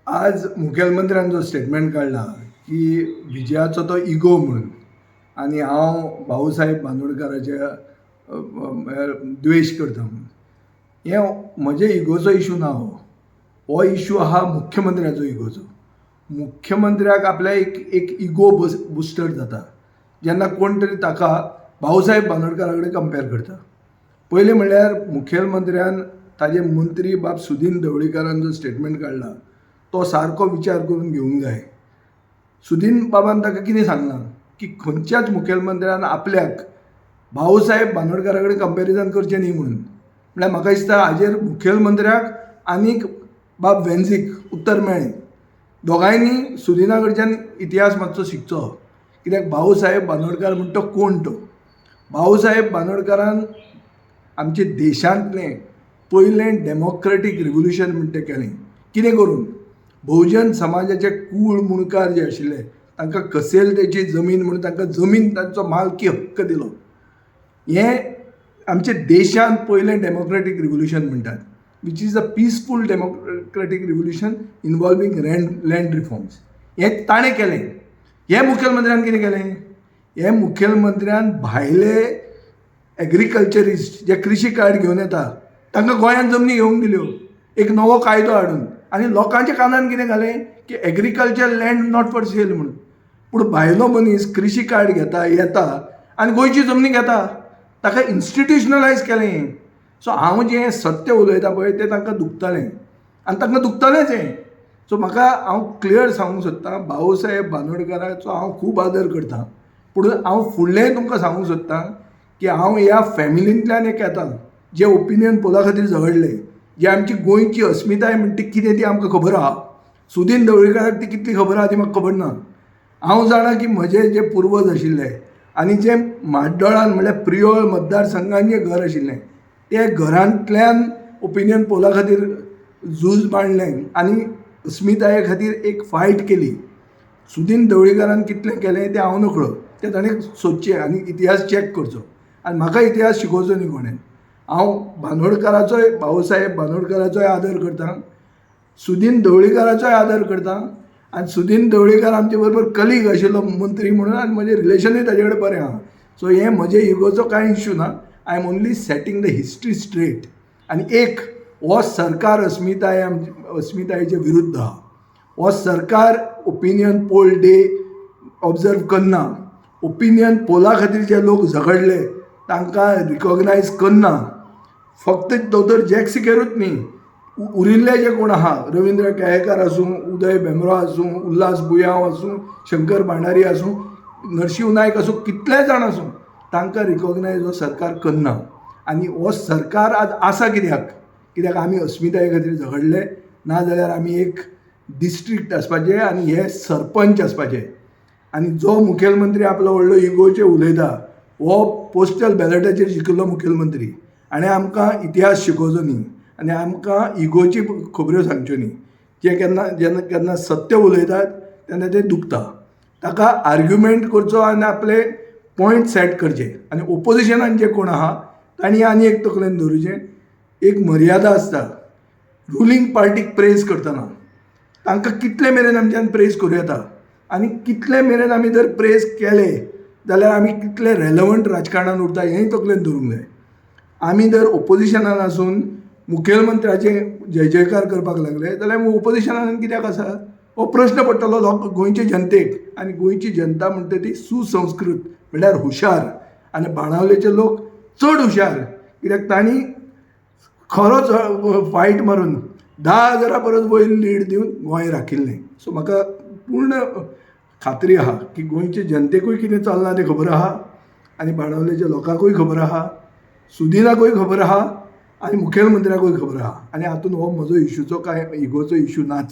आज मुखेलमंत्र्यान जो स्टेटमेंट काढला की विजयाचो तो इगो म्हणून आणि हांव भाऊसाहेब बांदोडकराचे द्वेश करता म्हणून हे म्हजे इगोचो इशू ना हो इशू आहा मुख्यमंत्र्याचो इगोचो. मुख्यमंत्र्याक आपल्या एक इगो बुस्टर जाता जेन्ना कोण तरी ताका भाऊसाहेब बांदोडकरा कडेन कंपेर करता. पयलें म्हणल्यार मुखेलमंत्र्यान ताजे मंत्री बाब सुदीन ढवळीकरान जो स्टेटमेंट काढला तो सारको विचार करून घेवंक जाय. सुदीन बाबान ताका कितें सांगलां की खंयच्याच मुखेलमंत्र्यान आपल्याक भाऊसाहेब बांदोडकरा कडेन कंपेरिजन करचें न्ही म्हणून. म्हळ्यार म्हाका दिसता हाजेर मुखेलमंत्र्याक आनीक बाब वेंझीक उत्तर मेळ्ळें. दोगांयनी सुदिना कडच्यान इतिहास मातसो शिकचो, कित्याक भाऊसाहेब बांदोडकर म्हणटा तो कोण तो. भाऊसाहेब बांदोडकरान आमच्या देशांतलें पयलें डेमोक्रेटीक रिव्होल्युशन म्हणटा तें केलें. कितें करून बहुजन समाजाचे कूळ मुणकार जे आशिल्ले तांकां कसेल तेची जमीन म्हणून तांकां जमीन तांचो मालकी हक्क दिलो. हें आमच्या देशांत पयलें डेमोक्रेटीक रिव्होल्युशन म्हणटात, which is a peaceful democratic revolution involving land reforms. हें ताणें केलें. हे मुखेलमंत्र्यान कितें केलें? हे मुखेलमंत्र्यान भायले एग्रीकल्चरिस्ट जे कृशी कार्ड घेवन येता तांकां गोंयांत जमनी घेवंक दिल्यो एक नवो कायदो हाडून, आनी लोकांच्या कानान कितें घालें की agriculture land not for sale म्हणून. पूण भायलो मनीस कृशी कार्ड घेता येता आनी गोंयची जमनी घेता, ताका इन्स्टिट्युशनलायज केलें. सो हांव जें सत्य उलयतां पळय तें तांकां दुखतलें आनी तांकां दुखतलेंच हें. सो म्हाका हांव क्लियर सांगूंक सोदतां, भाऊसाहेब बांदोडकराचो हांव खूब आदर करतां, पूण हांव फुडलें तुमकां सांगूंक सोदतां की हांव ह्या फॅमिलींतल्यान एक येता जे ओपिनियन पोला खातीर झगडले, जे आमची गोंयची अस्मिताय म्हणटा ती कितें ती आमकां खबर आहा. सुदीन ढवळीकराक ती कितली खबर आहा ती म्हाका खबर ना. हांव जाणा की म्हजे जे पुर्वज आशिल्ले आनी जे म्हाड्डोळान म्हणल्यार प्रियोळ मतदारसंघान जें घर आशिल्लें ते घरांतल्यान ओपिनियन पोला खातीर झूज मांडलें आनी अस्मिताये खातीर एक फायट केली. सुदीन ढवळीकरान कितलें केलें तें हांव नकळो, तें ताणें सोदचें आनी इतिहास चॅक करचो. आनी म्हाका इतिहास शिकोवचो न्ही कोणें. हांव बांदोडकराचोय भाऊसाहेब बांदोडकराचोय आदर करतां, सुदीन ढवळीकराचोय आदर करतां. आनी सुदीन ढवळीकर आमचे बरोबर कलीग आशिल्लो मंत्री म्हणून आनी म्हजें रिलेशनूय ताजे कडेन बरें आहा. सो हें म्हजे इगोचो कांय इश्यू ना. I am only setting the history straight. आनी एक हो सरकार अस्मितायेचे विरुद्ध आहा. हो सरकार ओपिनियन पोल डे ऑब्जर्व करना. ओपिनियन पोला खातीर जे लोक झगडले तांकां रिकॉग्नायज करना. फक्त दोतोर जॅक सिकेरूच न्ही, उरिल्ले जे कोण आहा, रविंद्र केळेकर आसूं, उदय भेंब्रो आसूं, उल्हास बुयांव आसूं, शंकर भांडारी आसूं, नरशिंव नायक आसूं, कितले जाण आसूं, तांकां रिकॉग्नायज हो सरकार करना. आनी हो सरकार आज आसा कित्याक आमी अस्मिताये खातीर झगडले, नाजाल्यार आमी एक डिस्ट्रिक्ट आसपाचें आनी हे सरपंच आसपाचे. आनी जो मुखेलमंत्री आपलो व्हडलो इगोचेर उलयता हो पोस्टल बॅलटाचेर जिखिल्लो मुखेलमंत्री. आनी आमकां इतिहास शिकोवचो न्ही आनी आमकां इगोची खबऱ्यो सांगच्यो न्ही. जे केन्ना सत्य उलयतात तेन्ना तें दुखता. ताका आर्ग्युमेंट करचो आनी आपले पॉयंट सेट करचे. आनी ओपोजिशनान जे कोण आहा तांणी आनी एक तकलेन दवरचें, एक मर्यादा आसता. रुलींग पार्टीक प्रेज करतना तांकां कितले मेरेन आमच्यान प्रेज करूं येता आनी कितले मेरेन आमी जर प्रेज केले जाल्यार आमी कितले रेलवंट राजकारणान उरता हेंय तकलेन दवरूंक जाय. आमी जर ओपोजिशनान आसून मुखेलमंत्र्याचे जय जयकार करपाक लागले जाल्यार ओपोजिशनान कित्याक आसा हो प्रश्न पडटलो गोंयचे जनतेक. आनी गोंयची जनता म्हणटा ती सुसंस्कृत म्हणल्यार हुशार, आनी बाणावलेचे लोक चड हुशार, कित्याक तांणी खरोच फायट मारून 10,000 परस वयर लीड दिवन गोंय राखिल्लें. सो म्हाका पूर्ण खात्री आहा की गोंयचे जनतेकूय कितें चल्लां तें खबर आहा आनी बाणावलेच्या लोकांकूय खबर आहा, सुदिनाकूय खबर आहा आनी मुखेलमंत्र्याकूय खबर आहा. आनी हातूंत हो म्हजो इश्यूचो कांय इगोचो इश्यू नाच.